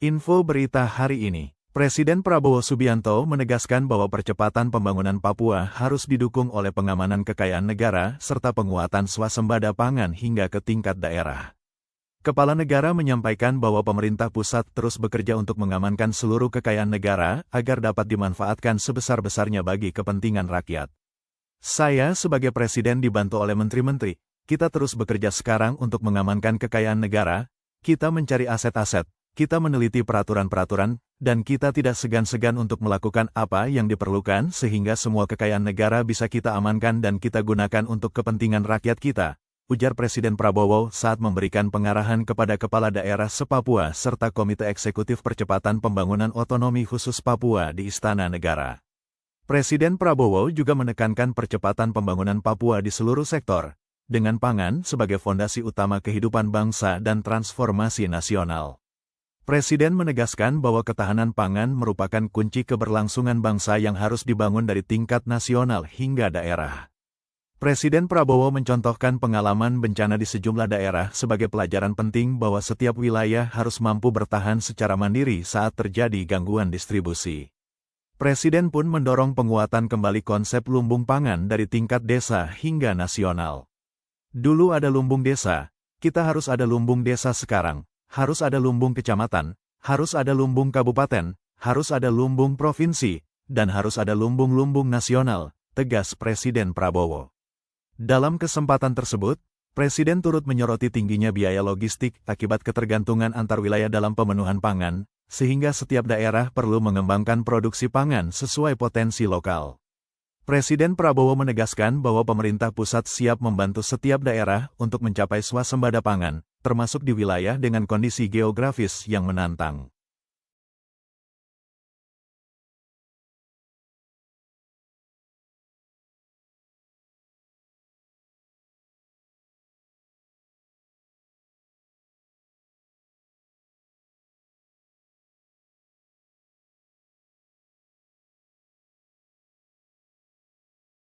Info berita hari ini. Presiden Prabowo Subianto menegaskan bahwa percepatan pembangunan Papua harus didukung oleh pengamanan kekayaan negara serta penguatan swasembada pangan hingga ke tingkat daerah. Kepala negara menyampaikan bahwa pemerintah pusat terus bekerja untuk mengamankan seluruh kekayaan negara agar dapat dimanfaatkan sebesar-besarnya bagi kepentingan rakyat. Saya sebagai presiden dibantu oleh menteri-menteri, kita terus bekerja sekarang untuk mengamankan kekayaan negara, kita mencari aset-aset, kita meneliti peraturan-peraturan, dan kita tidak segan-segan untuk melakukan apa yang diperlukan sehingga semua kekayaan negara bisa kita amankan dan kita gunakan untuk kepentingan rakyat kita, ujar Presiden Prabowo saat memberikan pengarahan kepada Kepala Daerah se-Papua serta Komite Eksekutif Percepatan Pembangunan Otonomi Khusus Papua di Istana Negara. Presiden Prabowo juga menekankan percepatan pembangunan Papua di seluruh sektor, dengan pangan sebagai fondasi utama kehidupan bangsa dan transformasi nasional. Presiden menegaskan bahwa ketahanan pangan merupakan kunci keberlangsungan bangsa yang harus dibangun dari tingkat nasional hingga daerah. Presiden Prabowo mencontohkan pengalaman bencana di sejumlah daerah sebagai pelajaran penting bahwa setiap wilayah harus mampu bertahan secara mandiri saat terjadi gangguan distribusi. Presiden pun mendorong penguatan kembali konsep lumbung pangan dari tingkat desa hingga nasional. Dulu ada lumbung desa, kita harus ada lumbung desa sekarang. Harus ada lumbung kecamatan, harus ada lumbung kabupaten, harus ada lumbung provinsi, dan harus ada lumbung-lumbung nasional, tegas Presiden Prabowo. Dalam kesempatan tersebut, Presiden turut menyoroti tingginya biaya logistik akibat ketergantungan antar wilayah dalam pemenuhan pangan, sehingga setiap daerah perlu mengembangkan produksi pangan sesuai potensi lokal. Presiden Prabowo menegaskan bahwa pemerintah pusat siap membantu setiap daerah untuk mencapai swasembada pangan, termasuk di wilayah dengan kondisi geografis yang menantang.